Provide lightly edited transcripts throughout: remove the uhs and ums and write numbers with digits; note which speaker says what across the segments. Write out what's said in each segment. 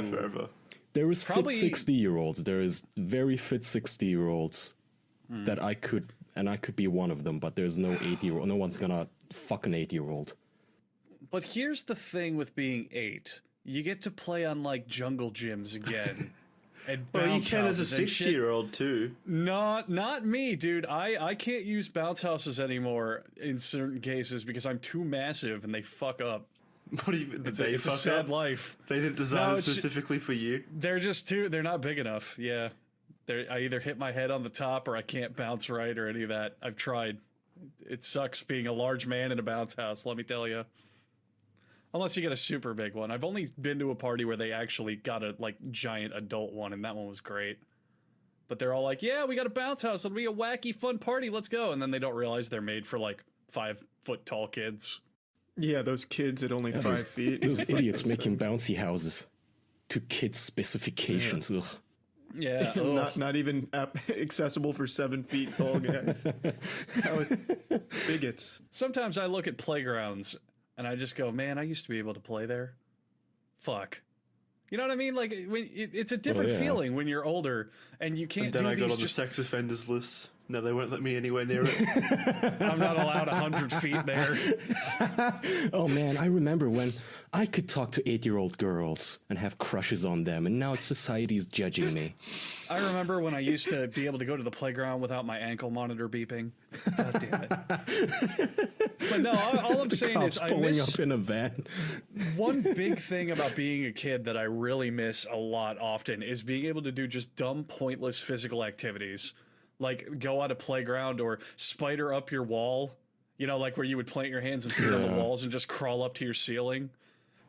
Speaker 1: forever.
Speaker 2: There is
Speaker 3: Probably-
Speaker 2: fit 60-year-olds. There is very fit 60-year-olds that I could be one of them, but there's no 80-year-old. No one's gonna fuck an 8-year-old.
Speaker 3: But here's the thing with being 8. You get to play on, like, jungle gyms again. And
Speaker 1: Well, you
Speaker 3: bounce
Speaker 1: can as a
Speaker 3: houses and shit.
Speaker 1: 60-year-old too.
Speaker 3: Not me, dude. I can't use bounce houses anymore in certain cases because I'm too massive and they fuck up.
Speaker 1: What do you mean?
Speaker 3: It's a sad life.
Speaker 1: They didn't design
Speaker 3: No,
Speaker 1: it
Speaker 3: it's ju-
Speaker 1: specifically for you.
Speaker 3: They're just they're not big enough. Yeah. I either hit my head on the top or I can't bounce right or any of that. I've tried. It sucks being a large man in a bounce house, let me tell you. Unless you get a super big one. I've only been to a party where they actually got a like giant adult one, and that one was great. But they're all like, yeah, we got a bounce house. It'll be a wacky, fun party. Let's go. And then they don't realize they're made for like 5-foot tall kids.
Speaker 4: Yeah, those kids at only 5 feet.
Speaker 2: Those idiots making bouncy houses to kids' specifications. Ugh.
Speaker 3: Yeah.
Speaker 4: Not even accessible for 7 feet tall guys. Bigots.
Speaker 3: Sometimes I look at playgrounds and I just go, man, I used to be able to play there. Fuck. You know what I mean? Like, it's a different feeling when you're older and you can't
Speaker 1: And then
Speaker 3: do
Speaker 1: I got
Speaker 3: these
Speaker 1: on the
Speaker 3: just...
Speaker 1: sex offenders list. No, they won't let me anywhere near it.
Speaker 3: I'm not allowed 100 feet there.
Speaker 2: Oh man, I remember when I could talk to 8-year-old girls and have crushes on them, and now society's judging me.
Speaker 3: I remember when I used to be able to go to the playground without my ankle monitor beeping. God damn it. But no, all I'm saying is I
Speaker 2: Pulling
Speaker 3: miss
Speaker 2: up in a van.
Speaker 3: one big thing about being a kid that I really miss a lot often is being able to do just dumb, pointless physical activities. Like go on a playground or spider up your wall. You know, like where you would plant your hands and feet on the walls and just crawl up to your ceiling.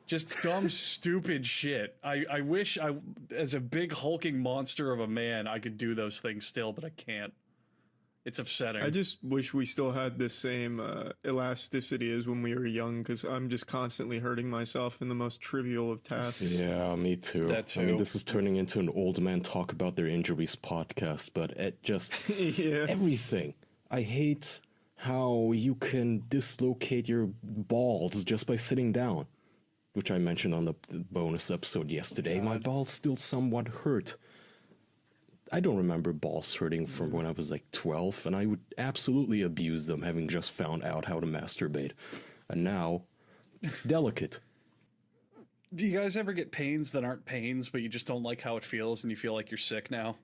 Speaker 3: Just dumb, stupid shit. I wish as a big hulking monster of a man, I could do those things still, but I can't. It's upsetting.
Speaker 4: I just wish we still had the same elasticity as when we were young, because I'm just constantly hurting myself in the most trivial of tasks.
Speaker 2: Yeah, me too.
Speaker 3: That too.
Speaker 2: I mean, this is turning into an old man talk about their injuries podcast, but it just
Speaker 4: Yeah.
Speaker 2: everything. I hate how you can dislocate your balls just by sitting down, which I mentioned on the bonus episode yesterday. My balls still somewhat hurt. I don't remember balls hurting from when I was like 12, and I would absolutely abuse them, having just found out how to masturbate. And now, delicate.
Speaker 3: Do you guys ever get pains that aren't pains, but you just don't like how it feels and you feel like you're sick now?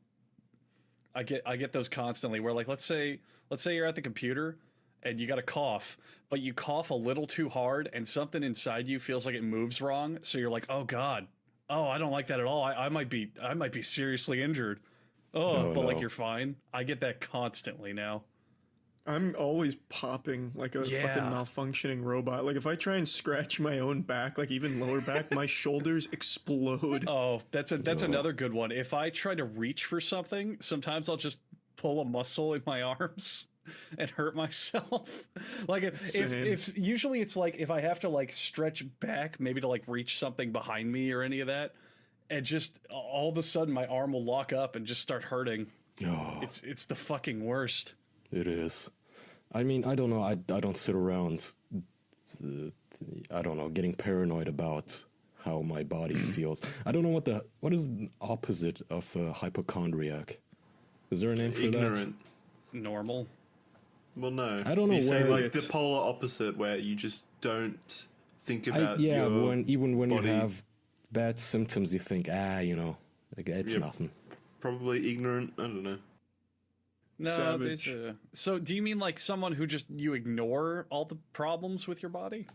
Speaker 3: I get those constantly where, like, let's say you're at the computer and you got a cough, but you cough a little too hard and something inside you feels like it moves wrong. So you're like, oh God, oh, I don't like that at all. I might be seriously injured. Oh, but like
Speaker 2: no.
Speaker 3: you're fine. I get that constantly now.
Speaker 4: I'm always popping like a fucking malfunctioning robot. Like if I try and scratch my own back, like even lower back, my shoulders explode.
Speaker 3: Oh, that's another good one. If I try to reach for something, sometimes I'll just pull a muscle in my arms and hurt myself. Like if usually it's like if I have to like stretch back, maybe to like reach something behind me or any of that, and just all of a sudden my arm will lock up and just start hurting.
Speaker 2: Oh,
Speaker 3: It's the fucking worst.
Speaker 2: it is. I mean, I don't know. I don't sit around, I don't know, getting paranoid about how my body feels. I don't know what is the opposite of a hypochondriac? Is there a name for
Speaker 1: Ignorant.
Speaker 3: Normal.
Speaker 1: Well, no.
Speaker 2: I don't know
Speaker 1: You say
Speaker 2: where
Speaker 1: like
Speaker 2: it's-
Speaker 1: the polar opposite, where you just don't think
Speaker 2: that?
Speaker 1: about
Speaker 2: Yeah,
Speaker 1: your
Speaker 2: when you
Speaker 1: body.
Speaker 2: have bad symptoms, you think, you know, like, it's
Speaker 1: Yep.
Speaker 2: nothing.
Speaker 1: Probably ignorant. I don't know.
Speaker 3: No,
Speaker 4: Savage.
Speaker 3: so do you mean like someone who just you ignore all the problems with your body?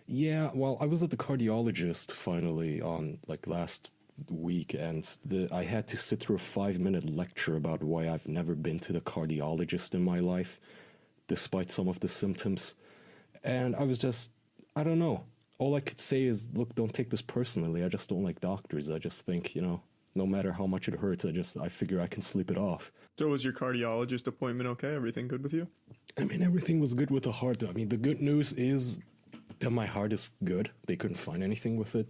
Speaker 2: Yeah, well, I was at the cardiologist finally on like last week, and I had to sit through a 5-minute lecture about why I've never been to the cardiologist in my life, despite some of the symptoms. And I was just, I don't know. All I could say is, look, don't take this personally. I just don't like doctors. I just think, you know, no matter how much it hurts, I figure I can sleep it off.
Speaker 4: So was your cardiologist appointment okay? Everything good with you?
Speaker 2: I mean, everything was good with the heart. I mean, the good news is that my heart is good. They couldn't find anything with it.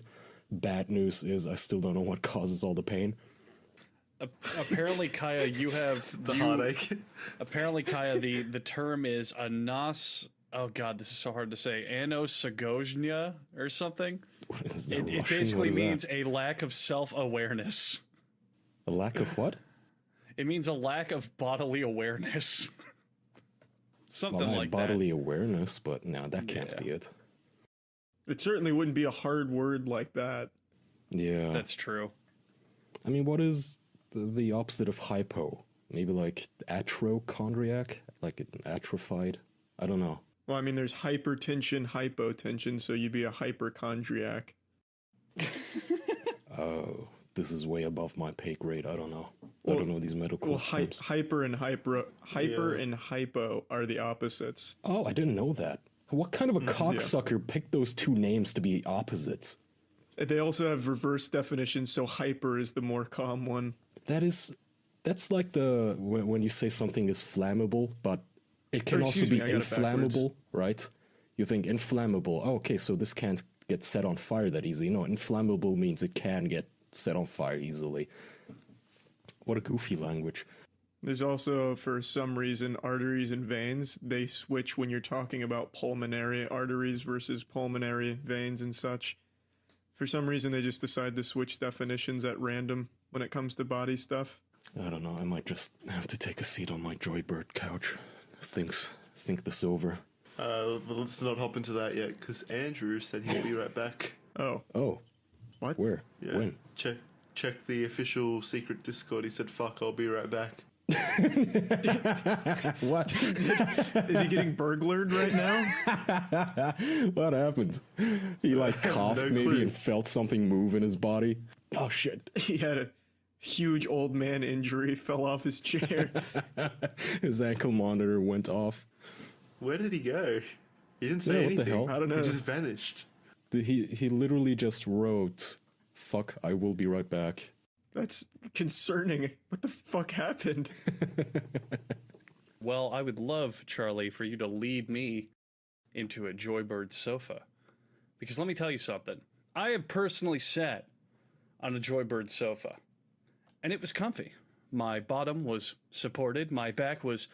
Speaker 2: Bad news is I still don't know what causes all the pain.
Speaker 3: Apparently, Kaya, you have
Speaker 1: The heartache.
Speaker 3: Apparently, Kaya, the term is a oh god, this is so hard to say. Anosogozhnia or something.
Speaker 2: What is that
Speaker 3: It
Speaker 2: Russian?
Speaker 3: basically
Speaker 2: What is
Speaker 3: means
Speaker 2: that?
Speaker 3: a lack of self-awareness.
Speaker 2: A lack of what?
Speaker 3: It means a lack of bodily awareness. Something
Speaker 2: Well, I have
Speaker 3: like
Speaker 2: bodily awareness, but no, that can't
Speaker 3: Yeah.
Speaker 2: be it.
Speaker 4: It certainly wouldn't be a hard word like that.
Speaker 2: Yeah.
Speaker 3: that. That's true.
Speaker 2: I mean, what is the opposite of hypo? Maybe like atrochondriac? Like atrophied? I don't know.
Speaker 4: Well, I mean, there's hypertension, hypotension, so you'd be a hyperchondriac.
Speaker 2: Oh, this is way above my pay grade. I don't know. I
Speaker 4: Well-
Speaker 2: don't know these medical
Speaker 4: Well,
Speaker 2: terms.
Speaker 4: hyper and hypo are the opposites.
Speaker 2: Oh, I didn't know that. What kind of a cocksucker picked those two names to be opposites?
Speaker 4: They also have reverse definitions, so hyper is the more calm one.
Speaker 2: That's like the when you say something is flammable, but it can
Speaker 4: Or,
Speaker 2: also
Speaker 4: excuse
Speaker 2: be
Speaker 4: me, I got it backwards.
Speaker 2: inflammable, right? You think inflammable. Oh, okay, so this can't get set on fire that easily. No, inflammable means it can get set on fire easily. What a goofy language.
Speaker 4: There's also, for some reason, arteries and veins. They switch when you're talking about pulmonary arteries versus pulmonary veins and such. For some reason, they just decide to switch definitions at random when it comes to body stuff.
Speaker 2: I don't know. I might just have to take a seat on my Joybird couch. Think this over.
Speaker 1: But let's not hop into that yet, because Andrew said he'd be right back.
Speaker 4: Oh,
Speaker 2: Oh,
Speaker 4: what?
Speaker 2: where?
Speaker 1: Yeah.
Speaker 2: When?
Speaker 1: Check the official secret Discord. He said, "Fuck, I'll be right back."
Speaker 2: What?
Speaker 4: Is he getting burglared right now?
Speaker 2: What happened? He like coughed
Speaker 1: no
Speaker 2: maybe
Speaker 1: clue.
Speaker 2: and felt something move in his body. Oh shit.
Speaker 4: He had a huge old man injury, fell off his chair.
Speaker 2: His ankle monitor went off.
Speaker 1: Where did he go? He didn't say
Speaker 2: Yeah, what the
Speaker 1: anything.
Speaker 2: hell?
Speaker 4: I don't know.
Speaker 1: He just vanished.
Speaker 2: He literally just wrote, "Fuck, I will be right back."
Speaker 4: That's concerning. What the fuck happened?
Speaker 3: Well, I would love, Charlie, for you to lead me into a Joybird sofa. Because let me tell you something. I have personally sat on a Joybird sofa, and it was comfy. My bottom was supported, my back was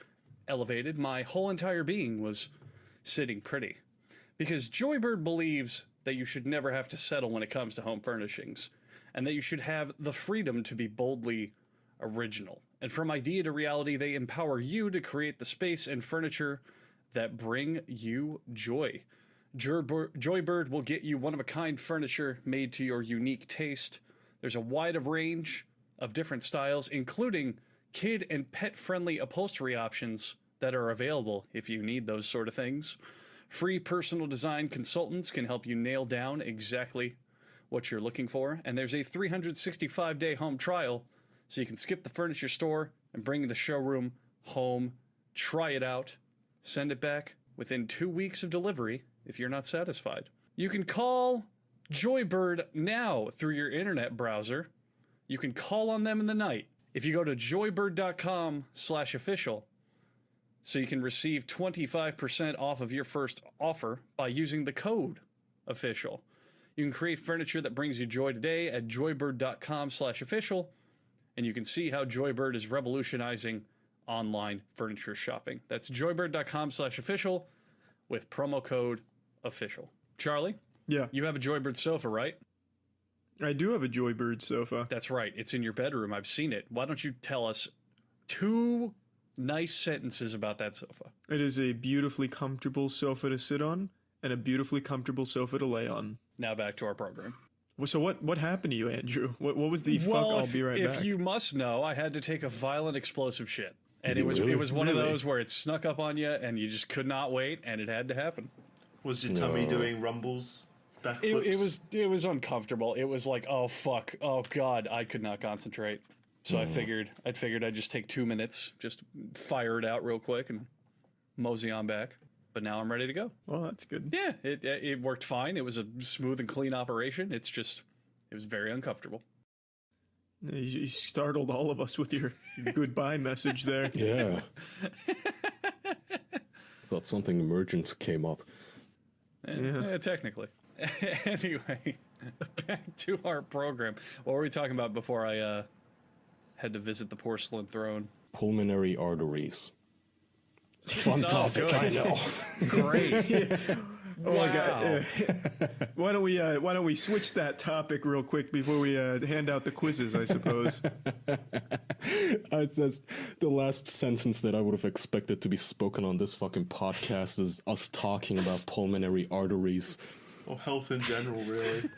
Speaker 3: elevated, my whole entire being was sitting pretty. Because Joybird believes that you should never have to settle when it comes to home furnishings, and that you should have the freedom to be boldly original. And from idea to reality, they empower you to create the space and furniture that bring you joy. Joybird will get you one-of-a-kind furniture made to your unique taste. There's a wide range of different styles, including kid and pet-friendly upholstery options that are available if you need those sort of things. Free personal design consultants can help you nail down exactly what you're looking for, and there's a 365-day home trial, so you can skip the furniture store and bring the showroom home, try it out, send it back within 2 weeks of delivery if you're not satisfied. You can call Joybird now through your internet browser. You can call on them in the night. If you go to joybird.com/official, so you can receive 25% off of your first offer by using the code official. You can create furniture that brings you joy today at joybird.com/official, and you can see how Joybird is revolutionizing online furniture shopping. That's joybird.com/official with promo code official. Charlie,
Speaker 4: Yeah,
Speaker 3: you have a Joybird sofa, right?
Speaker 4: I do have a Joybird sofa.
Speaker 3: That's right. It's in your bedroom. I've seen it. Why don't you tell us 2 nice sentences about that sofa?
Speaker 4: It is a beautifully comfortable sofa to sit on and a beautifully comfortable sofa to lay on.
Speaker 3: Now back to our program.
Speaker 4: Well, so what happened to you, Andrew? What was the fuck? I'll be right
Speaker 3: if
Speaker 4: back.
Speaker 3: you must know, I had to take a violent explosive shit. And it was
Speaker 2: Really?
Speaker 3: one of
Speaker 4: Really?
Speaker 3: those where it snuck up on you and you just could not wait and it had to happen.
Speaker 1: Was your tummy
Speaker 2: No.
Speaker 1: doing rumbles, backflips?
Speaker 3: It was uncomfortable. It was like, oh fuck, oh god, I could not concentrate. So I figured I'd just take 2 minutes, just fire it out real quick and mosey on back. But now I'm ready to go.
Speaker 4: Well, that's good.
Speaker 3: Yeah, it worked fine. It was a smooth and clean operation. It was very uncomfortable.
Speaker 4: You startled all of us with your goodbye message there.
Speaker 2: Yeah. Thought something emergent came up.
Speaker 4: Yeah.
Speaker 3: Technically. Anyway, back to our program. What were we talking about before I had to visit the porcelain throne?
Speaker 2: Pulmonary arteries. Fun
Speaker 3: Oh,
Speaker 2: topic,
Speaker 3: good.
Speaker 2: I know.
Speaker 3: Great.
Speaker 4: Oh my
Speaker 3: Wow.
Speaker 4: god! Why don't we switch that topic real quick before we hand out the quizzes? I suppose.
Speaker 2: It's just the last sentence that I would have expected to be spoken on this fucking podcast is us talking about pulmonary arteries.
Speaker 1: Or health in general, really.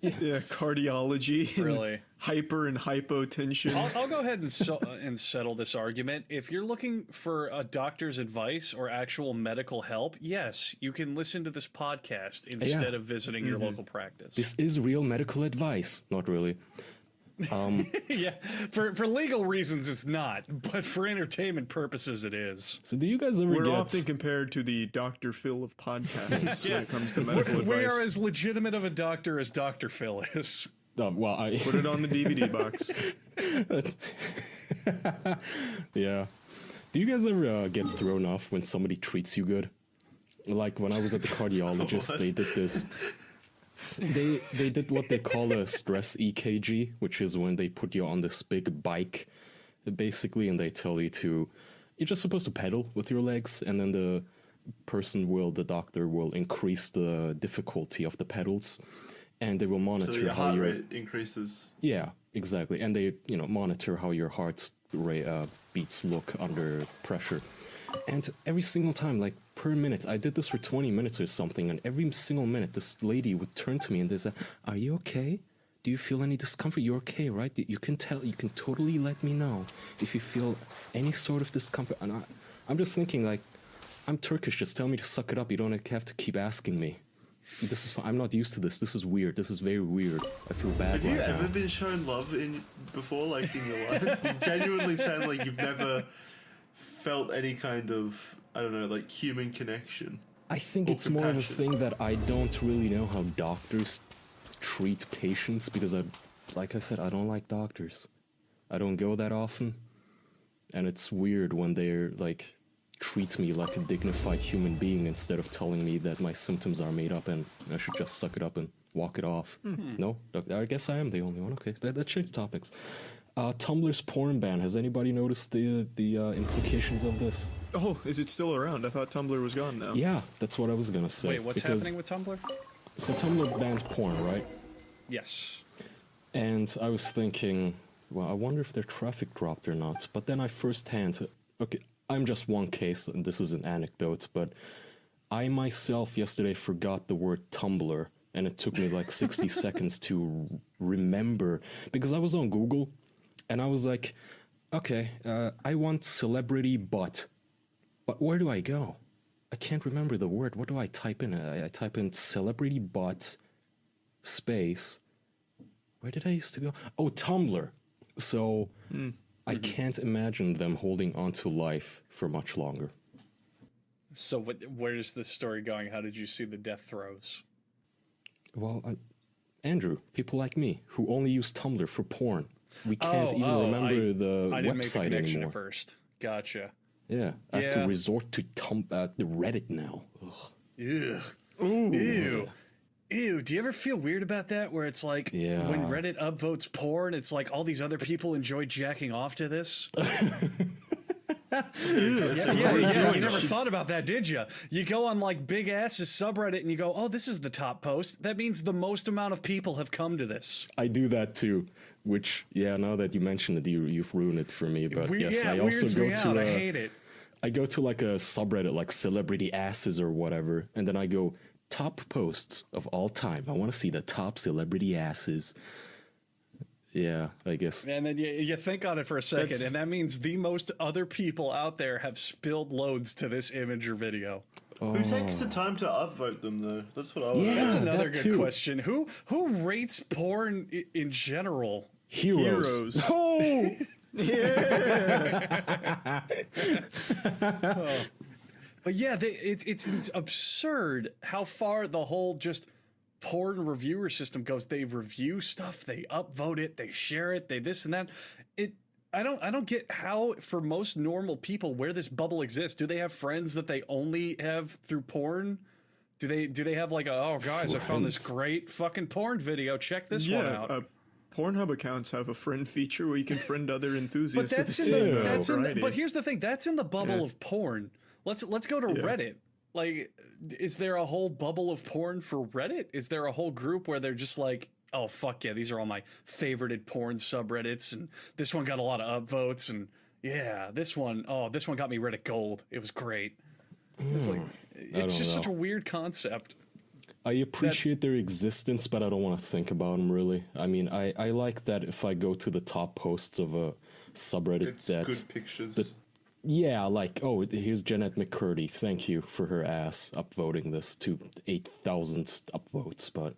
Speaker 4: Yeah, cardiology. and
Speaker 3: Really?
Speaker 4: Hyper and hypotension.
Speaker 3: I'll go ahead and and settle this argument. If you're looking for a doctor's advice or actual medical help, yes, you can listen to this podcast instead of visiting your local practice.
Speaker 2: This is real medical advice. Not really.
Speaker 3: Yeah, for legal reasons it's not, but for entertainment purposes it is.
Speaker 2: So do you guys ever
Speaker 4: We're
Speaker 2: get...
Speaker 4: often compared to the Dr. Phil of podcasts when it comes to medical advice.
Speaker 3: We are as legitimate of a doctor as Dr. Phil is.
Speaker 2: well, I...
Speaker 4: Put it on the DVD box.
Speaker 2: Yeah. Do you guys ever get thrown off when somebody treats you good? Like when I was at the cardiologist,
Speaker 1: What?
Speaker 2: they did this. They did what they call a stress EKG, which is when they put you on this big bike, basically, and they tell you to, you're just supposed to pedal with your legs, and then the doctor will increase the difficulty of the pedals, and they will monitor
Speaker 1: So your
Speaker 2: how
Speaker 1: heart
Speaker 2: your
Speaker 1: rate increases.
Speaker 2: yeah, exactly, and they monitor how your heart rate beats look under pressure. And every single time, like per minute, I did this for 20 minutes or something, and every single minute, this lady would turn to me and they say, "Are you okay? Do you feel any discomfort? You're okay, right? You can totally let me know if you feel any sort of discomfort." And I'm just thinking, like, I'm Turkish, just tell me to suck it up. You don't have to keep asking me. This is I'm not used to this. This is weird. This is very weird. I feel bad
Speaker 1: Have you
Speaker 2: right
Speaker 1: ever
Speaker 2: now.
Speaker 1: been shown love before, like in your life? You genuinely sound like you've never felt any kind of, I don't know, like human connection.
Speaker 2: I think
Speaker 1: or
Speaker 2: it's more of a
Speaker 1: compassion.
Speaker 2: thing that I don't really know how doctors treat patients because like I said, I don't like doctors. I don't go that often, and it's weird when they're like treat me like a dignified human being instead of telling me that my symptoms are made up and I should just suck it up and walk it off. No, I guess I am the only one. Okay, that changed topics. Tumblr's porn ban. Has anybody noticed the implications of this?
Speaker 4: Oh, is it still around? I thought Tumblr was gone now.
Speaker 2: Yeah, that's what I was gonna say.
Speaker 3: Wait, what's happening with Tumblr?
Speaker 2: So Tumblr bans porn, right?
Speaker 3: Yes.
Speaker 2: And I was thinking, well, I wonder if their traffic dropped or not. But then I firsthand, okay, I'm just one case, and this is an anecdote, but I myself yesterday forgot the word Tumblr, and it took me like 60 seconds to remember, because I was on Google, and I was like, okay, I want celebrity butt, but where do I go? I can't remember the word. What do I type in? I type in celebrity butt space. Where did I used to go? Oh, Tumblr. So I can't imagine them holding on to life for much longer.
Speaker 3: So where is this story going? How did you see the death throes?
Speaker 2: Well, Andrew, people like me who only use Tumblr for porn. We can't even remember the
Speaker 3: I didn't make the
Speaker 2: website
Speaker 3: connection
Speaker 2: anymore.
Speaker 3: at first. Gotcha.
Speaker 2: Yeah, I have to
Speaker 3: Yeah.
Speaker 2: resort to the Reddit now. Ugh.
Speaker 3: Ew. Ew. Ew. Do you ever feel weird about that? Where it's like
Speaker 2: Yeah.
Speaker 3: when Reddit upvotes porn, it's like all these other people enjoy jacking off to this. Yeah. You never thought about that, did you? You go on like Big Ass's subreddit and you go, "Oh, this is the top post. That means the most amount of people have come to this."
Speaker 2: I do that too. Which, yeah, now that you mention it, you've ruined it for me. But yes, I also
Speaker 3: weirds
Speaker 2: go
Speaker 3: me
Speaker 2: to
Speaker 3: out. I hate it.
Speaker 2: I go to like a subreddit like celebrity asses or whatever, and then I go top posts of all time. I want to see the top celebrity asses. Yeah, I guess.
Speaker 3: And then you think on it for a second,
Speaker 4: That's-
Speaker 3: and that means the most other people out there have spilled loads to this image or video.
Speaker 1: Who takes the time to upvote them, though? That's what I want
Speaker 2: Yeah.
Speaker 1: to
Speaker 3: That's
Speaker 1: know.
Speaker 3: another
Speaker 2: that
Speaker 3: good
Speaker 2: too.
Speaker 3: question. Who rates porn in general?
Speaker 2: Heroes.
Speaker 4: Heroes.
Speaker 2: Oh!
Speaker 3: But yeah, it's absurd how far the whole just porn reviewer system goes. They review stuff, they upvote it, they share it, they this and that. I don't get how, for most normal people, where this bubble exists. Do they have friends that they only have through porn? Do they have like oh guys, I found this
Speaker 2: Friends.
Speaker 3: great fucking porn video. Check this one out.
Speaker 4: Pornhub accounts have a friend feature where you can friend other enthusiasts
Speaker 3: But
Speaker 4: of the
Speaker 3: that's
Speaker 4: same
Speaker 3: but
Speaker 4: variety.
Speaker 3: here's the thing. That's in the bubble of porn. Let's go to Reddit. Like, is there a whole bubble of porn for Reddit? Is there a whole group where they're just like, oh fuck yeah, these are all my favorited porn subreddits, and this one got a lot of upvotes, and yeah, this one got me Reddit gold. It was great. It's like, it's just such a weird concept.
Speaker 2: I appreciate their existence, but I don't want to think about them really. I mean, I like that if I go to the top posts of a subreddit,
Speaker 1: It's good pictures.
Speaker 2: Yeah, like, oh, here's Jeanette McCurdy. Thank you for her ass upvoting this to 8,000 upvotes. But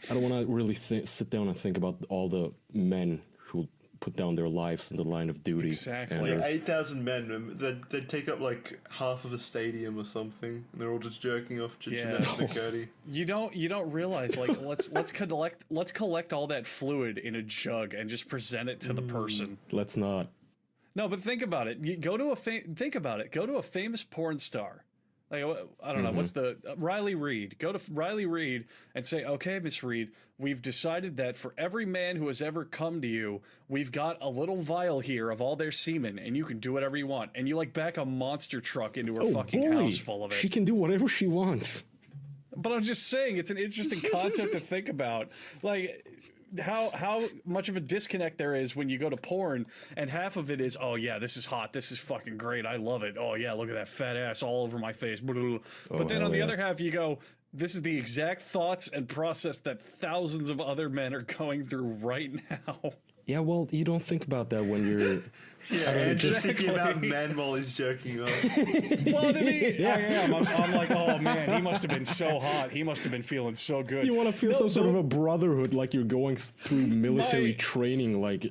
Speaker 2: I don't want to really sit down and think about all the men who put down their lives in the line of duty.
Speaker 3: Exactly.
Speaker 1: Yeah, 8,000 men. They'd take up like half of a stadium or something, and they're all just jerking off to Jeanette McCurdy.
Speaker 3: You don't realize, like, let's collect all that fluid in a jug and just present it to the person.
Speaker 2: Let's not.
Speaker 3: No, but think about it. You go to Go to a famous porn star. Like, I don't know, what's the Riley Reid. Go to Riley Reid and say, okay, Miss Reid, we've decided that for every man who has ever come to you, we've got a little vial here of all their semen, and you can do whatever you want. And you like back a monster truck into her fucking house full of it.
Speaker 2: She can do whatever she wants.
Speaker 3: But I'm just saying, it's an interesting concept to think about. Like, how much of a disconnect there is when you go to porn and half of it is, oh yeah, this is hot, this is fucking great, I love it, oh yeah, look at that fat ass all over my face, but then on the other half you go, this is the exact thoughts and process that thousands of other men are going through right now.
Speaker 2: Yeah, well, you don't think about that when you're...
Speaker 1: And just thinking about men while he's jerking off.
Speaker 3: Well, to me, I am. I'm like, oh man, he must have been so hot. He must have been feeling so good.
Speaker 2: You want to feel some sort of a brotherhood, like you're going through military training. Like,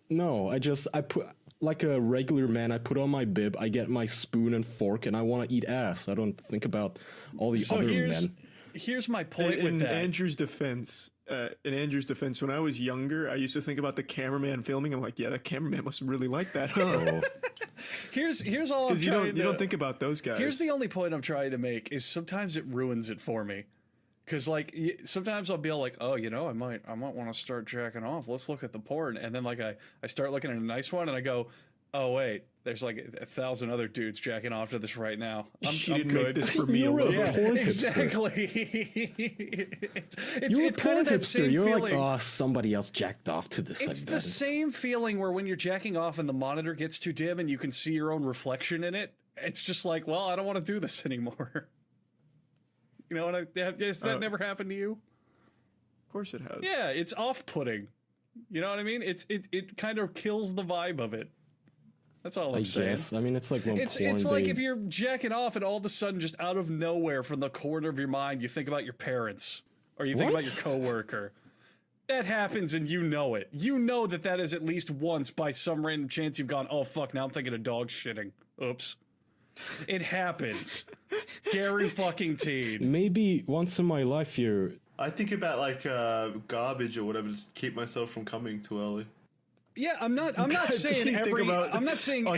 Speaker 2: no, I put, like a regular man, I put on my bib, I get my spoon and fork, and I want to eat ass. I don't think about all the other men.
Speaker 3: Here's my point with that.
Speaker 4: In Andrew's defense, when I was younger, I used to think about the cameraman filming. I'm like, yeah, that cameraman must really like that. Huh?
Speaker 3: Here's all I'm trying to...
Speaker 4: Because you don't think about those guys.
Speaker 3: Here's the only point I'm trying to make is sometimes it ruins it for me. Because like sometimes I'll be all like, oh, you know, I might want to start jacking off. Let's look at the porn, and then like I start looking at a nice one, and I go, oh wait, there's like 1,000 other dudes jacking off to this right now. I'm
Speaker 4: didn't
Speaker 3: good.
Speaker 4: Make this for me alone.
Speaker 2: Yeah,
Speaker 3: exactly. it's
Speaker 2: kind of
Speaker 3: that same
Speaker 2: You're
Speaker 3: feeling.
Speaker 2: like, oh, somebody else jacked off to this.
Speaker 3: It's the same feeling where when you're jacking off and the monitor gets too dim and you can see your own reflection in it. It's just like, well, I don't want to do this anymore. You know what? Has that never happened to you?
Speaker 4: Of course it has.
Speaker 3: Yeah, it's off-putting. You know what I mean? It kind of kills the vibe of it. That's all I'm saying.
Speaker 2: Guess. I mean, it's like when
Speaker 3: it's like if you're jacking off and all of a sudden, just out of nowhere, from the corner of your mind, you think about your parents or you think about your coworker. That happens, and you know it. You know that is at least once, by some random chance, you've gone, oh fuck, now I'm thinking of dog shitting. Oops. It happens. Gary fucking teen.
Speaker 2: Maybe once in my life
Speaker 1: I think about like garbage or whatever, just keep myself from coming too early.
Speaker 3: Yeah, I'm not saying every I'm not saying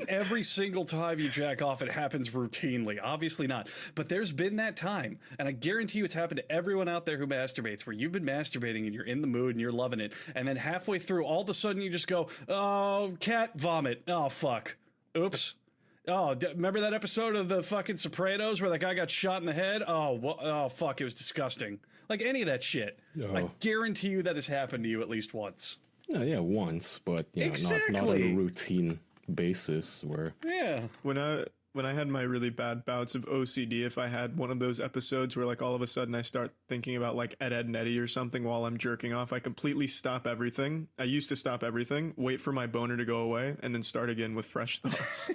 Speaker 3: every single time you jack off it happens routinely. Obviously not. But there's been that time, and I guarantee you it's happened to everyone out there who masturbates, where you've been masturbating and you're in the mood and you're loving it, and then halfway through all of a sudden you just go, "Oh, cat vomit. Oh fuck. Oops." Oh, remember that episode of the fucking Sopranos where that guy got shot in the head? Oh, fuck, it was disgusting. Like any of that shit. Oh. I guarantee you that has happened to you at least once.
Speaker 2: Yeah, once, but
Speaker 3: exactly.
Speaker 2: not on a routine basis where...
Speaker 3: Yeah.
Speaker 4: When I had my really bad bouts of OCD, if I had one of those episodes where like all of a sudden I start thinking about like Ed, Edd n Eddy or something while I'm jerking off, I completely stop everything. I used to stop everything, wait for my boner to go away, and then start again with fresh thoughts.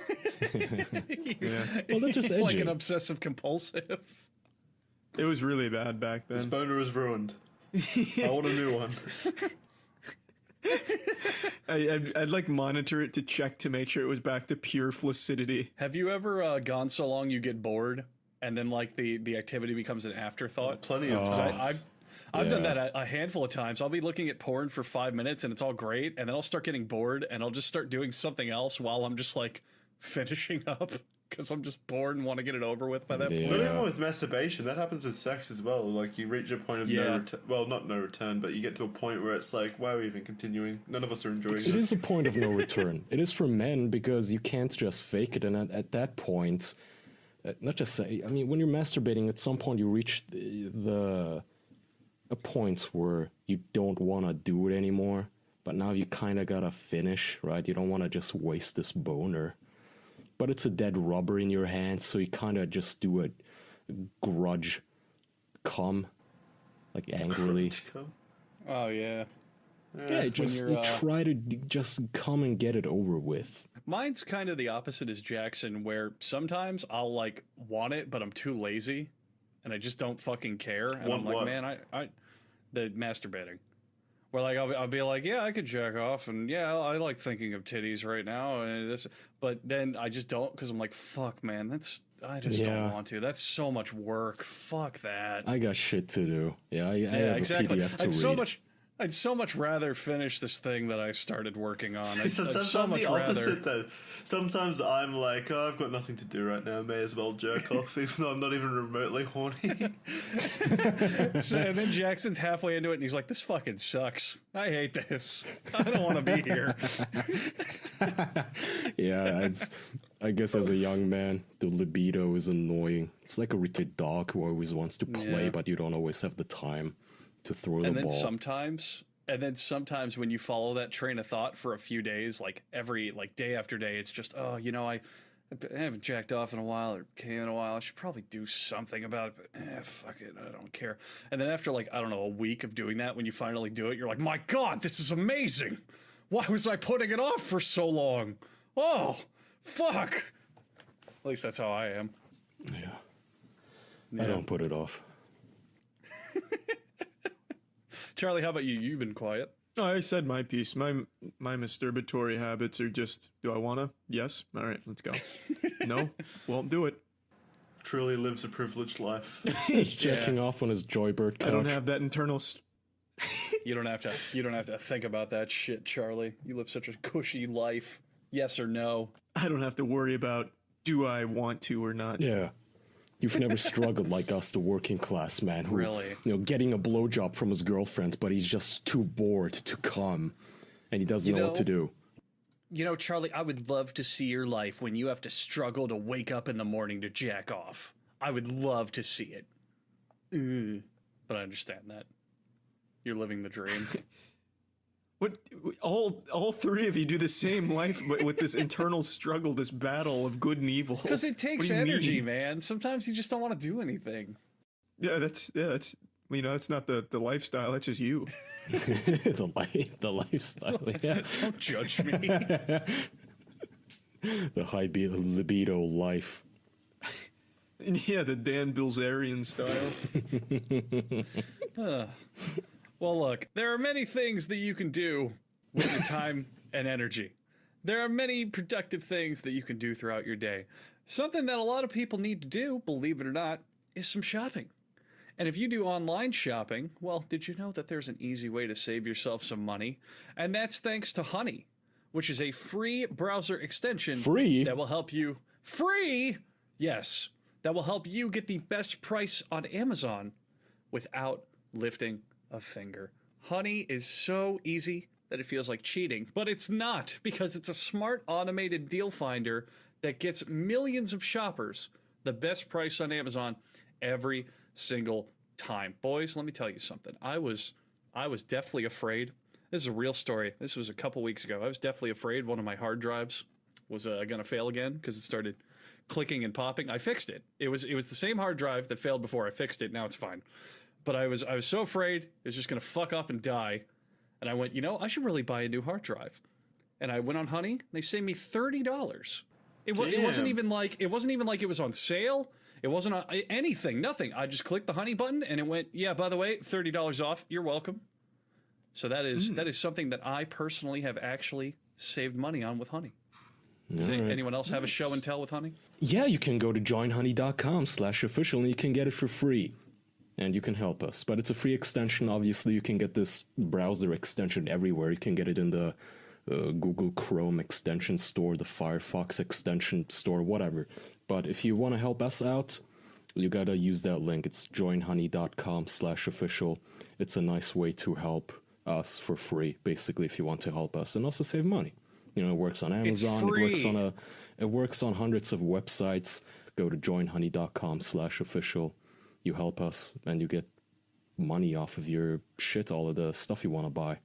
Speaker 3: Yeah.
Speaker 2: Well, that's just edgy.
Speaker 3: Like an obsessive compulsive.
Speaker 4: It was really bad back then.
Speaker 1: This boner is ruined. I want a new one.
Speaker 4: I'd like monitor it to check to make sure it was back to pure flaccidity.
Speaker 3: Have you ever gone so long you get bored and then like the activity becomes an afterthought?
Speaker 1: Plenty of times.
Speaker 3: I've done that a handful of times. I'll be looking at porn for 5 minutes and it's all great, and then I'll start getting bored and I'll just start doing something else while I'm just like finishing up. because I'm just bored and want to get it over with by that
Speaker 2: Yeah.
Speaker 3: point.
Speaker 1: Not even with masturbation. That happens with sex as well. Like, you reach a point of no
Speaker 3: Yeah.
Speaker 1: return. Well, not no return, but you get to a point where it's like, why are we even continuing? None of us are enjoying
Speaker 2: It
Speaker 1: this.
Speaker 2: is a point of no return. It is for men because you can't just fake it. And at that point, not just say, I mean, when you're masturbating, at some point you reach a point where you don't want to do it anymore. But now you kind of gotta finish, right? You don't want to just waste this boner. But it's a dead rubber in your hand, so you kind of just do a grudge come, like angrily.
Speaker 1: Crunch cum.
Speaker 3: Oh yeah.
Speaker 2: Yeah, just
Speaker 3: you're,
Speaker 2: you try to just come and get it over with.
Speaker 3: Mine's kind of the opposite as Jackson, where sometimes I'll like want it, but I'm too lazy, and I just don't fucking care. And
Speaker 1: Want
Speaker 3: I'm like,
Speaker 1: what?
Speaker 3: man, I the masturbating. Where like I'll be like, yeah, I could jack off, and yeah, I like thinking of titties right now, and this, but then I just don't because I'm like, fuck, man, I just
Speaker 2: Yeah.
Speaker 3: don't want to. That's so much work. Fuck that.
Speaker 2: I got shit to do. Yeah, I have
Speaker 3: exactly.
Speaker 2: a PDF to read.
Speaker 3: I'd so much rather finish this thing that I started working on. I'd
Speaker 1: Sometimes
Speaker 3: so
Speaker 1: I'm
Speaker 3: much
Speaker 1: the opposite,
Speaker 3: rather.
Speaker 1: though. Sometimes I'm like, oh, I've got nothing to do right now. May as well jerk off, even though I'm not even remotely horny.
Speaker 3: And then Jackson's halfway into it, and he's like, "This fucking sucks. I hate this. I don't want to be here."
Speaker 2: Yeah, I guess as a young man, the libido is annoying. It's like a retarded dog who always wants to play,
Speaker 3: Yeah.
Speaker 2: but you don't always have the time to throw the
Speaker 3: And then
Speaker 2: ball.
Speaker 3: sometimes when you follow that train of thought for a few days, like day after day, it's just, oh, I haven't jacked off in a while or came in a while. I should probably do something about it, but fuck it, I don't care. And then after I don't know, a week of doing that, when you finally do it, you're like, my God, this is amazing. Why was I putting it off for so long? Oh, fuck. At least that's how I am.
Speaker 2: Yeah. I don't put it off.
Speaker 3: Charlie, how about you? You've been quiet.
Speaker 4: Oh, I said my piece. My masturbatory habits are just, do I wanna? Yes. All right, let's go. No, won't do it.
Speaker 1: Truly lives a privileged life.
Speaker 2: He's jacking off on his Joybird couch.
Speaker 4: I don't have that internal.
Speaker 3: You don't have to think about that shit, Charlie. You live such a cushy life. Yes or no?
Speaker 4: I don't have to worry about do I want to or not.
Speaker 2: Yeah. You've never struggled like us, the working class man, who,
Speaker 3: Really?
Speaker 2: Getting a blowjob from his girlfriend, but he's just too bored to come, and he doesn't know what to do.
Speaker 3: Charlie, I would love to see your life when you have to struggle to wake up in the morning to jack off. I would love to see it. But I understand that. You're living the dream.
Speaker 4: What? All three of you do the same life, but with this internal struggle, this battle of good and evil.
Speaker 3: Because it
Speaker 4: What
Speaker 3: takes
Speaker 4: do you
Speaker 3: energy,
Speaker 4: mean?
Speaker 3: man. Sometimes you just don't want to do anything.
Speaker 4: Yeah, that's that's not the lifestyle. That's just you.
Speaker 2: the lifestyle, yeah.
Speaker 3: Don't judge me.
Speaker 2: The high libido life.
Speaker 4: Yeah, the Dan Bilzerian style.
Speaker 3: Well, look, there are many things that you can do with your time and energy. There are many productive things that you can do throughout your day. Something that a lot of people need to do, believe it or not, is some shopping. And if you do online shopping, well, did you know that there's an easy way to save yourself some money? And that's thanks to Honey, which is a free browser extension.
Speaker 2: Free?
Speaker 3: That will help you. Free? Yes. That will help you get the best price on Amazon without lifting a finger. Honey is so easy that it feels like cheating, but it's not, because it's a smart automated deal finder that gets millions of shoppers the best price on Amazon every single time. Boys, let me tell you something. I was deathly afraid. This is a real story. This was a couple weeks ago. I was deathly afraid one of my hard drives was going to fail again because it started clicking and popping. I fixed it. It was the same hard drive that failed before. I fixed it. Now it's fine. But I was so afraid it was just going to fuck up and die. And I went, I should really buy a new hard drive. And I went on Honey. They saved me $30. It wasn't even like it was on sale. It wasn't on anything, nothing. I just clicked the Honey button and it went, yeah, by the way, $30 off. You're welcome. So that is something that I personally have actually saved money on with Honey. Does anyone else have a show and tell with Honey?
Speaker 2: Yeah, you can go to joinhoney.com/official and you can get it for free. And you can help us. But it's a free extension. Obviously, you can get this browser extension everywhere. You can get it in the Google Chrome extension store, the Firefox extension store, whatever. But if you want to help us out, you gotta use that link. It's joinhoney.com/official. It's a nice way to help us for free, basically, if you want to help us and also save money. You know, it works on Amazon. It works on hundreds of websites. Go to joinhoney.com/official. You help us and you get money off of your shit, all of the stuff you want to buy.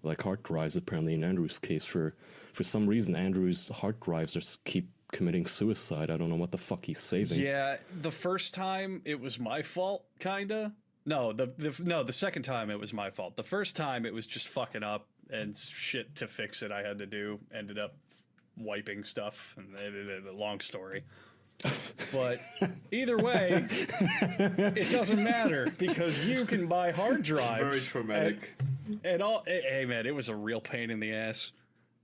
Speaker 2: Like hard drives, apparently in Andrew's case. For some reason, Andrew's hard drives just keep committing suicide. I don't know what the fuck he's saving.
Speaker 3: Yeah, the first time it was my fault, kinda. No, the second time it was my fault. The first time it was just fucking up and shit to fix it I had to do. Ended up wiping stuff, and a long story. But either way, it doesn't matter because you can buy hard drives.
Speaker 1: Very traumatic.
Speaker 3: And all, hey man, it was a real pain in the ass.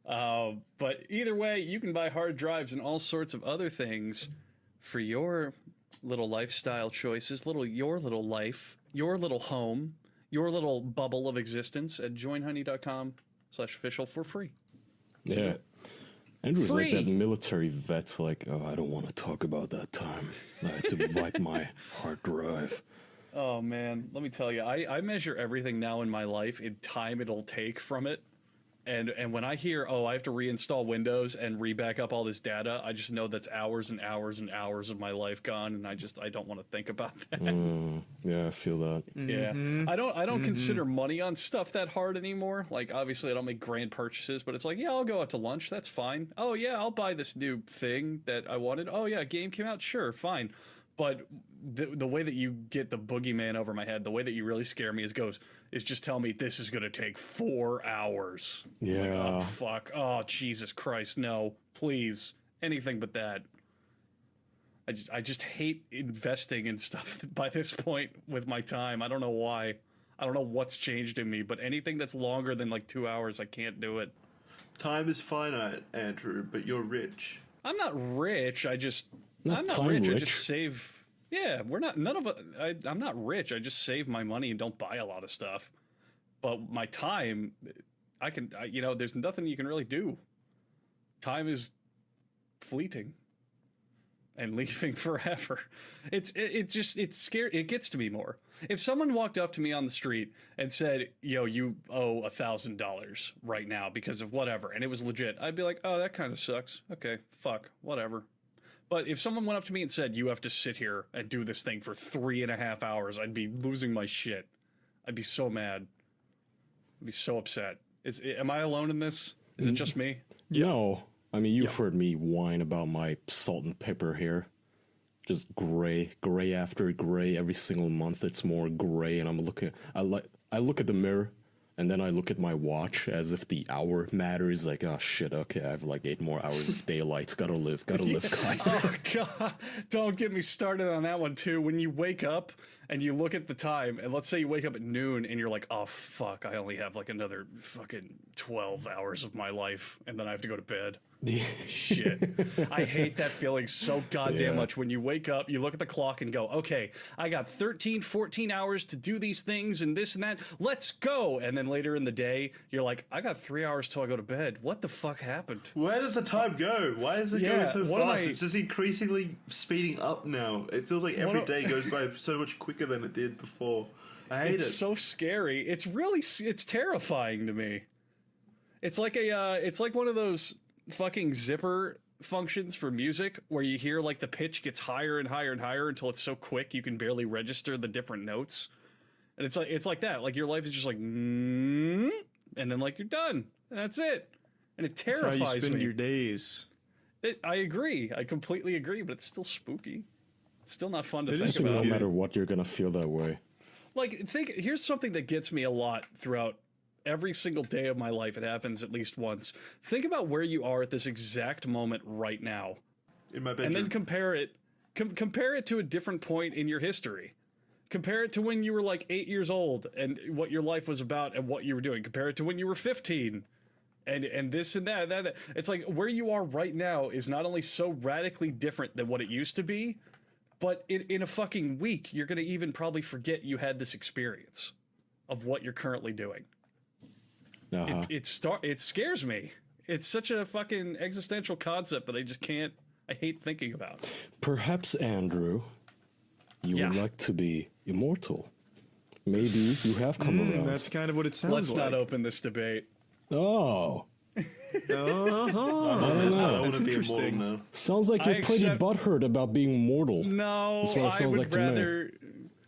Speaker 3: But either way, you can buy hard drives and all sorts of other things for your little lifestyle choices, your little life, your little home, your little bubble of existence at joinhoney.com/official for free.
Speaker 2: Yeah. Andrew's like that military vet, like, oh, I don't want to talk about that time. I had to wipe my hard drive.
Speaker 3: Oh, man. Let me tell you, I measure everything now in my life in time it'll take from it. And when I hear, oh, I have to reinstall Windows and re-back up all this data, I just know that's hours and hours and hours of my life gone, and I don't want to think about that.
Speaker 2: Yeah, I feel that.
Speaker 3: Yeah, I don't consider money on stuff that hard anymore. Like, obviously, I don't make grand purchases, but it's like, yeah, I'll go out to lunch. That's fine. Oh yeah, I'll buy this new thing that I wanted. Oh yeah, a game came out. Sure, fine. But the way that you get the boogeyman over my head, the way that you really scare me is just tell me this is going to take 4 hours.
Speaker 2: Yeah.
Speaker 3: Like, oh, fuck. Oh, Jesus Christ. No, please. Anything but that. I just hate investing in stuff by this point with my time. I don't know why. I don't know what's changed in me, but anything that's longer than like 2 hours, I can't do it.
Speaker 1: Time is finite, Andrew, but you're rich.
Speaker 3: I'm not rich. I'm not rich. I just save. Yeah, we're not. None of us. I'm not rich. I just save my money and don't buy a lot of stuff. But my time, there's nothing you can really do. Time is fleeting and leaving forever. It's scary. It gets to me more. If someone walked up to me on the street and said, "Yo, you owe $1,000 right now because of whatever," and it was legit, I'd be like, "Oh, that kind of sucks. Okay, fuck, whatever." But if someone went up to me and said, "You have to sit here and do this thing for 3.5 hours," I'd be losing my shit. I'd be so mad. I'd be so upset. Am I alone in this? Is it just me?
Speaker 2: No. I mean, you've heard me whine about my salt and pepper hair. Just gray after gray. Every single month it's more gray, and I look at the mirror, and then I look at my watch as if the hour matters. Like, oh shit, okay, I have like 8 more hours of daylight. Gotta live, guys.
Speaker 3: Oh god, don't get me started on that one too. When you wake up and you look at the time, and let's say you wake up at noon and you're like, oh fuck, I only have like another fucking 12 hours of my life, and then I have to go to bed. Shit. I hate that feeling so goddamn much. When you wake up, you look at the clock and go, okay, I got 13, 14 hours to do these things and this and that. Let's go. And then later in the day, you're like, I got 3 hours till I go to bed. What the fuck happened?
Speaker 1: Where does the time go? Why is it going so fast? It's just increasingly speeding up now. It feels like every day goes by so much quicker than it did before. I hate it.
Speaker 3: It's so scary. It's terrifying to me. It's like one of those fucking zipper functions for music where you hear like the pitch gets higher and higher and higher until it's so quick you can barely register the different notes. And it's like that. Like your life is just like, and then like you're done. And that's it. And it terrifies me.
Speaker 4: That's how you spend your days.
Speaker 3: I agree. I completely agree, but it's still spooky. It's still not fun to think about.
Speaker 2: No matter what, you're gonna feel that way.
Speaker 3: Like, here's something that gets me a lot throughout every single day of my life. It happens at least once. Think about where you are at this exact moment right now.
Speaker 1: In my bedroom.
Speaker 3: And then compare it to a different point in your history. Compare it to when you were like 8 years old and what your life was about and what you were doing. Compare it to when you were 15 and this and that. It's like where you are right now is not only so radically different than what it used to be, but in a fucking week, you're going to even probably forget you had this experience of what you're currently doing. It scares me. It's such a fucking existential concept that I just can't I hate thinking about.
Speaker 2: Perhaps, Andrew, you would like to be immortal. Maybe you have come around.
Speaker 4: That's kind of what it sounds
Speaker 3: Let's
Speaker 4: like.
Speaker 3: not open this debate.
Speaker 2: Oh.
Speaker 1: I want to be immortal now.
Speaker 2: Sounds like you're pretty butthurt about being mortal.
Speaker 3: No,
Speaker 2: That's what it sounds like to me.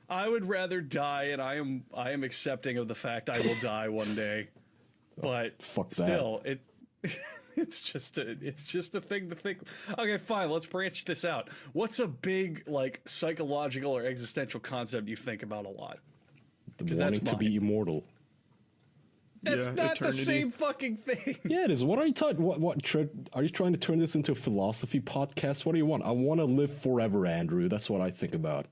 Speaker 3: I would rather die, and I am accepting of the fact I will die one day. But
Speaker 2: fuck
Speaker 3: still, it's just a thing to think. Okay, fine. Let's branch this out. What's a big like psychological or existential concept you think about a lot?
Speaker 2: Wanting to be immortal.
Speaker 3: That's not eternity. The same fucking thing.
Speaker 2: Yeah, it is. What are you talking? What are you trying to turn this into a philosophy podcast? What do you want? I want to live forever, Andrew. That's what I think about.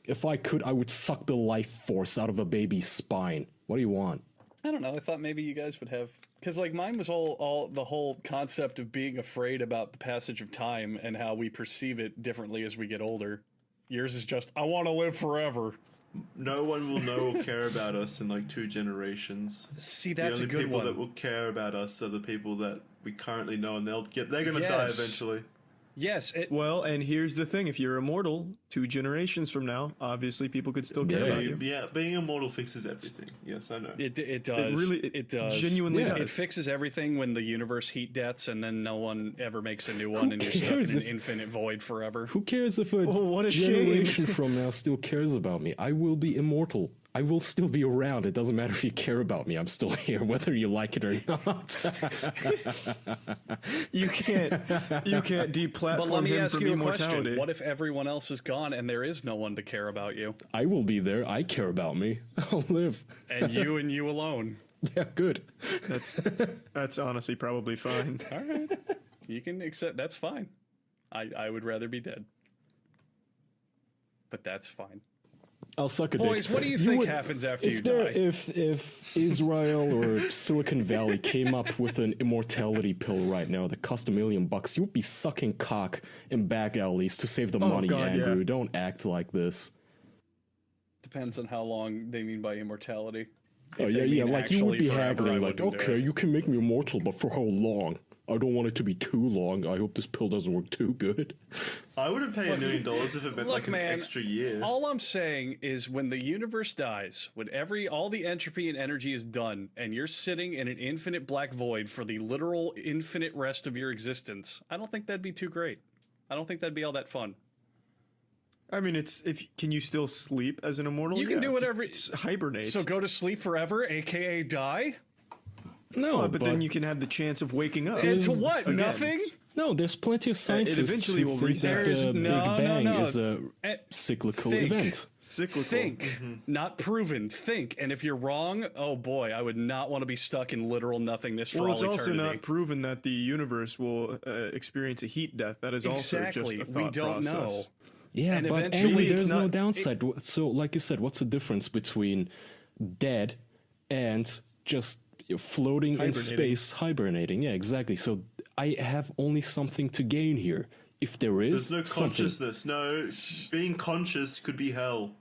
Speaker 2: If I could, I would suck the life force out of a baby's spine. What do you want?
Speaker 3: I don't know. I thought maybe you guys would have, because like mine was all the whole concept of being afraid about the passage of time and how we perceive it differently as we get older. Yours is just, I want to live forever.
Speaker 1: No one will know or care about us in like 2 generations.
Speaker 3: See, that's a good one.
Speaker 1: The only people that will care about us are the people that we currently know, and they're going to die eventually.
Speaker 3: Yes.
Speaker 4: Well, and here's the thing: if you're immortal, 2 generations from now, obviously people could still care about you.
Speaker 1: Yeah, being immortal fixes everything. Yes, I know.
Speaker 3: It does.
Speaker 4: It
Speaker 3: does.
Speaker 4: Genuinely does.
Speaker 3: It fixes everything when the universe heat deaths, and then no one ever makes a new one, and you're stuck in an infinite void forever.
Speaker 2: Who cares if a generation from now still cares about me? I will be immortal. I will still be around. It doesn't matter if you care about me. I'm still here, whether you like it or not.
Speaker 4: You can't deplatform
Speaker 3: But let me
Speaker 4: him
Speaker 3: ask
Speaker 4: from
Speaker 3: you a
Speaker 4: immortality.
Speaker 3: question. What if everyone else is gone and there is no one to care about you?
Speaker 2: I will be there. I care about me. I'll live.
Speaker 3: And you alone.
Speaker 2: Yeah, good.
Speaker 4: That's honestly probably fine.
Speaker 3: All right. You can accept. That's fine. I would rather be dead. But that's fine.
Speaker 2: I'll suck a
Speaker 3: Boys,
Speaker 2: dick.
Speaker 3: what do you think happens after you die?
Speaker 2: If Israel or Silicon Valley came up with an immortality pill right now that cost $1 million, you would be sucking cock in back alleys to save the money, God, Andrew. Yeah. Don't act like this.
Speaker 3: Depends on how long they mean by immortality.
Speaker 2: Oh, yeah, like you would be haggling, like, okay, you can make me immortal, but for how long? I don't want it to be too long. I hope this pill doesn't work too good.
Speaker 1: I wouldn't pay $1 million if it meant an extra year.
Speaker 3: All I'm saying is when the universe dies, when all the entropy and energy is done, and you're sitting in an infinite black void for the literal infinite rest of your existence, I don't think that'd be too great. I don't think that'd be all that fun.
Speaker 4: I mean, can you still sleep as an immortal?
Speaker 3: You can do whatever.
Speaker 4: Hibernate.
Speaker 3: So go to sleep forever, aka die?
Speaker 4: No, but then you can have the chance of waking up.
Speaker 3: And to what? Again. Nothing?
Speaker 2: No, there's plenty of scientists who think that the Big Bang is a cyclical event.
Speaker 3: Think, not proven. Think, and if you're wrong, oh boy, I would not want to be stuck in literal nothingness for all eternity.
Speaker 4: Well, it's also not proven that the universe will experience a heat death. That is also just a thought
Speaker 3: we don't
Speaker 4: process.
Speaker 3: know.
Speaker 2: Yeah, and but Andy, there's no downside. So, like you said, what's the difference between dead and just floating in space, hibernating? Yeah, exactly. So I have only something to gain here. If there's
Speaker 1: no consciousness. No, being conscious could be hell.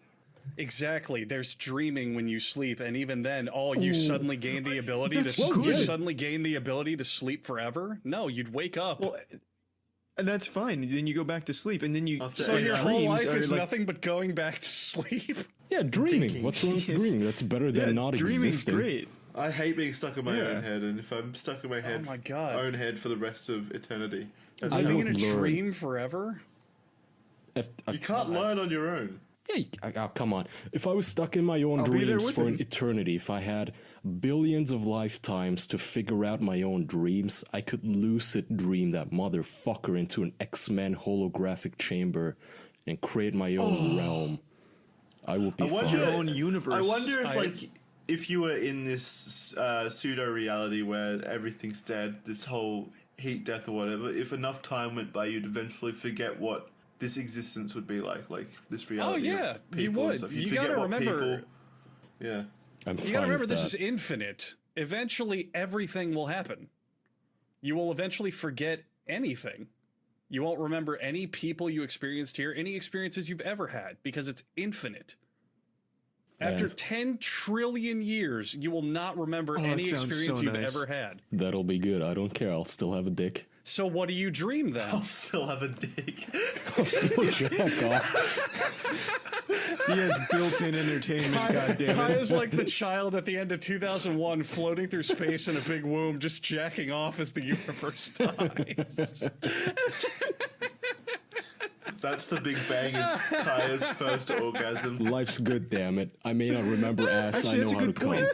Speaker 3: Exactly. There's dreaming when you sleep, and even then, you suddenly gain the ability to sleep forever. No, you'd wake up.
Speaker 4: Well, and that's fine. Then you go back to sleep, and then you.
Speaker 3: So your whole life is nothing but going back to sleep.
Speaker 2: Yeah, dreaming. What's wrong with dreaming? That's better than not existing.
Speaker 4: Dreaming's great.
Speaker 1: I hate being stuck in my own head, and if I'm stuck in my head, own head for the rest of eternity.
Speaker 3: Living in a dream forever?
Speaker 1: You can't learn on your own.
Speaker 2: Yeah, come on. If I was stuck in my own dreams for an eternity, if I had billions of lifetimes to figure out my own dreams, I could lucid dream that motherfucker into an X-Men holographic chamber and create my own realm. I would be fine.
Speaker 4: Your own universe.
Speaker 1: I wonder if, if you were in this pseudo-reality where everything's dead, this whole heat death or whatever, if enough time went by, you'd eventually forget what this existence would be like this reality of people.
Speaker 3: You would.
Speaker 1: So
Speaker 3: you gotta remember.
Speaker 1: Yeah.
Speaker 3: You gotta remember this is infinite. Eventually, everything will happen. You will eventually forget anything. You won't remember any people you experienced here, any experiences you've ever had, because it's infinite. After 10 trillion years, you will not remember any experience you've ever had.
Speaker 2: That'll be good. I don't care. I'll still have a dick.
Speaker 3: So what do you dream then?
Speaker 1: I'll still have a dick.
Speaker 2: I'll still jack off.
Speaker 4: He has built-in entertainment, goddammit.
Speaker 3: Kai is like the child at the end of 2001 floating through space in a big womb, just jacking off as the universe dies.
Speaker 1: That's the Big Bang, is Kaya's first orgasm.
Speaker 2: Life's good, damn it. I may not remember ass.
Speaker 4: Actually,
Speaker 2: I know
Speaker 4: that's a
Speaker 2: how to
Speaker 4: good
Speaker 2: come.
Speaker 4: point.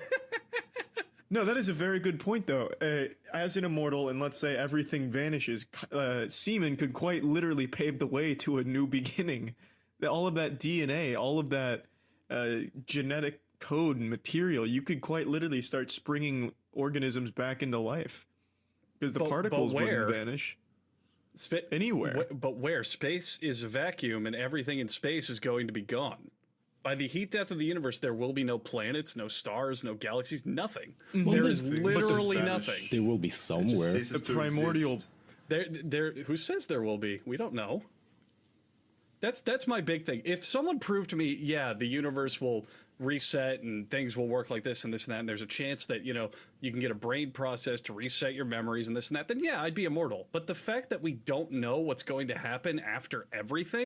Speaker 4: No, that is a very good point, though. As an immortal, and let's say everything vanishes, semen could quite literally pave the way to a new beginning. All of that DNA, all of that genetic code and material, you could quite literally start springing organisms back into life. Because the particles wouldn't vanish. Anywhere.
Speaker 3: But where? Space is a vacuum, and everything in space is going to be gone. By the heat death of the universe, there will be no planets, no stars, no galaxies, nothing. There is literally nothing.
Speaker 2: They will be somewhere.
Speaker 4: The primordial.
Speaker 3: There. Who says there will be? We don't know. That's my big thing. If someone proved to me, yeah, the universe will reset and things will work like this and this and that, and there's a chance that, you know, you can get a brain process to reset your memories and this and that, then yeah, I'd be immortal. But the fact that we don't know what's going to happen after everything